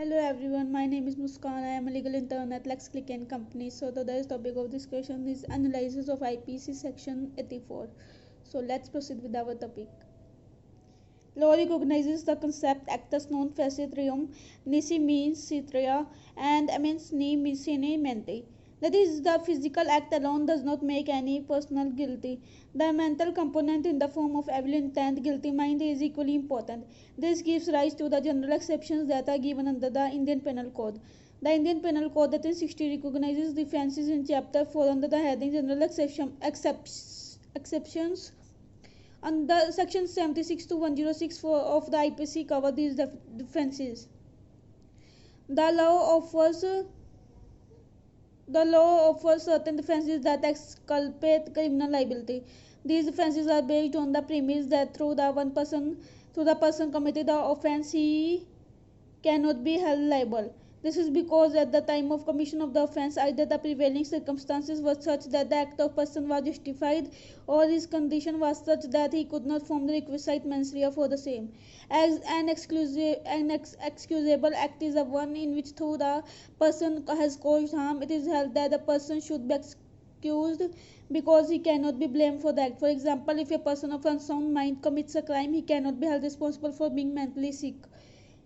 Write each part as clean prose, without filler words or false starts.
Hello everyone, my name is Muskan. I am a legal intern at LexClick and Company. So today's topic of discussion is analysis of IPC section 84. So let's proceed with our topic. Law recognizes the concept actus non facit reum nisi means citria and means ni sine mente. That is, the physical act alone does not make any personal guilty. The mental component in the form of evil intent, guilty mind is equally important. This gives rise to the general exceptions that are given under the Indian Penal Code. The Indian Penal Code 1860 recognizes the offences in Chapter 4 under the heading General Exceptions. Under Section 76 to 1064 of the IPC cover these offences. The law offers certain defences that exculpate criminal liability. These defences are based on the premise that through the person committed the offence, he cannot be held liable. This is because at the time of commission of the offence, either the prevailing circumstances were such that the act of person was justified, or his condition was such that he could not form the requisite mens rea for the same. As an excusable act is a one in which through the person has caused harm, it is held that the person should be excused because he cannot be blamed for the act. For example, if a person of unsound mind commits a crime, he cannot be held responsible for being mentally sick.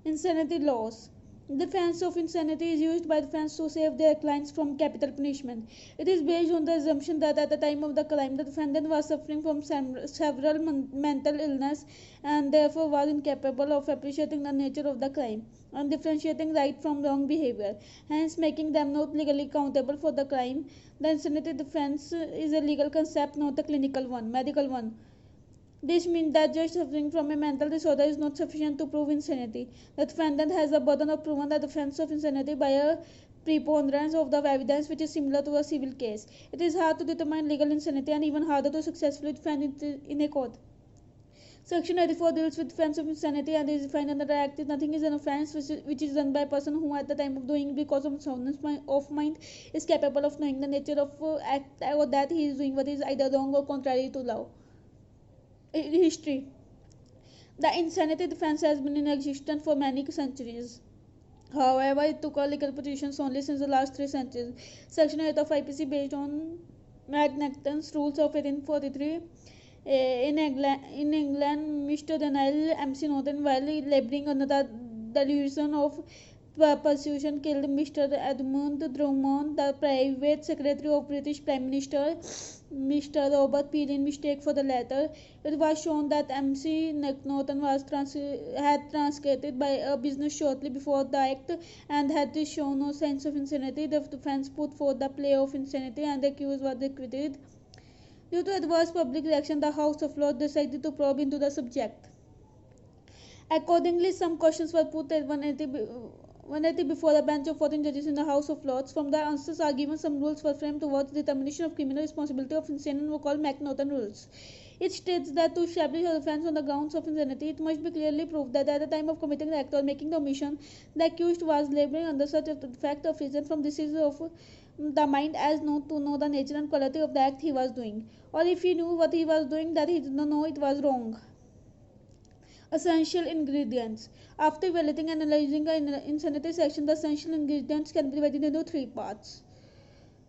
Insanity laws. Defense of insanity is used by defense to save their clients from capital punishment. It is based on the assumption that at the time of the crime, the defendant was suffering from several mental illness and therefore was incapable of appreciating the nature of the crime and differentiating right from wrong behavior, hence making them not legally accountable for the crime. The insanity defense is a legal concept, not a clinical one, medical one. This means that just suffering from a mental disorder is not sufficient to prove insanity. The defendant has the burden of proving the defense of insanity by a preponderance of the evidence, which is similar to a civil case. It is hard to determine legal insanity and even harder to successfully defend it in a court. Section 84 deals with defense of insanity and is defined under the Act. Nothing is an offence which is done by a person who at the time of doing because of soundness of mind is capable of knowing the nature of act or that he is doing what is either wrong or contrary to law. History. The insanity defense has been in existence for many centuries. However, it took legal positions only since the last 3 centuries. Section 8 of IPC, based on Magnatan's rules of 1843. In England, Mr. Daniel MC Norton, while labouring under the delusion of persecution, killed Mr. Edmund Drummond, the private secretary of British Prime Minister Mr. Robert Peel, in mistake for the latter. It was shown that MC Norton had transcribed by a business shortly before the act and had shown no sense of insanity. The defence put forth the plea of insanity and the accused was acquitted. Due to adverse public reaction, the House of Lords decided to probe into the subject. Accordingly, some questions were put at 180 before a bench of 14 judges in the House of Lords. From the answers are given, some rules were framed towards the determination of criminal responsibility of insane and were called Macnaghten rules. It states that to establish an offence on the grounds of insanity, it must be clearly proved that at the time of committing the act or making the omission, the accused was labouring under such a defect of reason from disease of the mind as not to know the nature and quality of the act he was doing, or if he knew what he was doing, that he did not know it was wrong. Essential ingredients. After evaluating and analyzing the insanity section, the essential ingredients can be divided into 3 parts.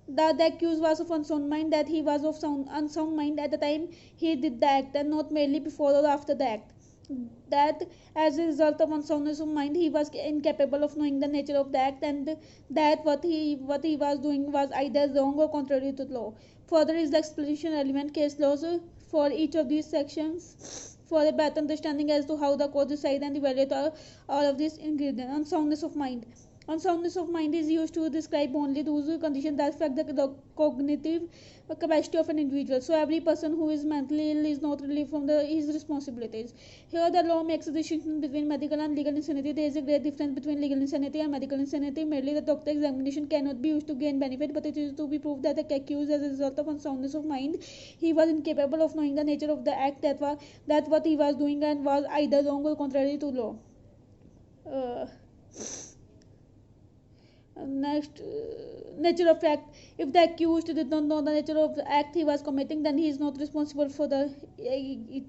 That the accused was of unsound mind, that he was of unsound mind at the time he did the act and not merely before or after the act. That as a result of unsoundness of mind, he was incapable of knowing the nature of the act, and that what he was doing was either wrong or contrary to law. Further is the explanation element, case laws for each of these sections for a better understanding as to how the court decide and evaluate all of these ingredients. Unsoundness of mind. Unsoundness of mind is used to describe only those conditions that affect the cognitive capacity of an individual. So every person who is mentally ill is not relieved from his responsibilities. Here the law makes a distinction between medical and legal insanity. There is a great difference between legal insanity and medical insanity. Merely the doctor examination cannot be used to gain benefit, but it is to be proved that the accused, as a result of unsoundness of mind, he was incapable of knowing the nature of the act, that what he was doing and was either wrong or contrary to law. Next, nature of act. If the accused did not know the nature of the act he was committing, then he is not responsible for it.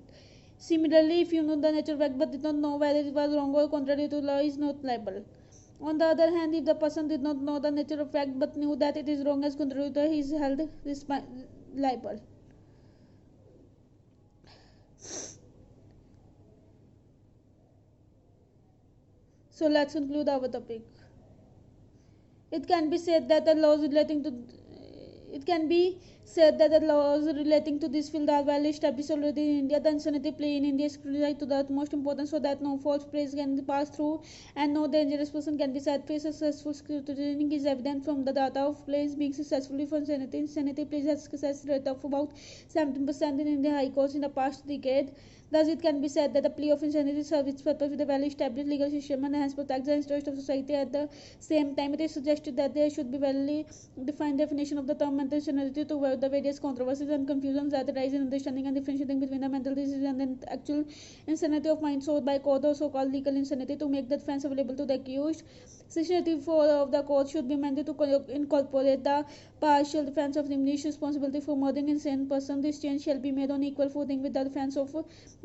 Similarly, if you know the nature of act but did not know whether it was wrong or contrary to law, he is not liable. On the other hand, if the person did not know the nature of fact but knew that it is wrong as contributor, he is held liable. So let's conclude our topic. It can be said that the laws relating to this field are well established already in India. The insanity plea in India is criticized to the utmost importance so that no false praise can pass through and no dangerous person can be set free. Successful scrutiny is evident from the data of plays being successfully for insanity. Insanity pleas has success rate of about 17% in Indian high courts in the past decade. Thus, it can be said that the plea of insanity serves its purpose with a well-established legal system and hence protects the interest of society. At the same time, it is suggested that there should be well-defined definition of the term mental insanity to avoid the various controversies and confusions that arise in understanding and differentiating between the mental disease and the actual insanity of mind sought by court or so-called legal insanity to make the defense available to the accused. Section 84 of the code should be amended to incorporate the partial defense of diminished responsibility for murdering insane person. This change shall be made on equal footing with the defense of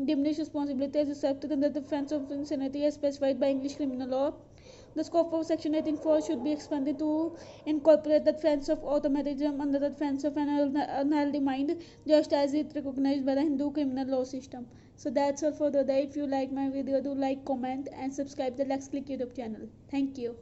diminished responsibility as accepted in the defense of insanity as specified by English criminal law. The scope of Section 18(4) should be expanded to incorporate the defense of automatism under the defense of an unhealthy mind, just as it recognized by the Hindu criminal law system. So that's all for the day. If you like my video, do like, comment, and subscribe the Let's Click YouTube channel. Thank you.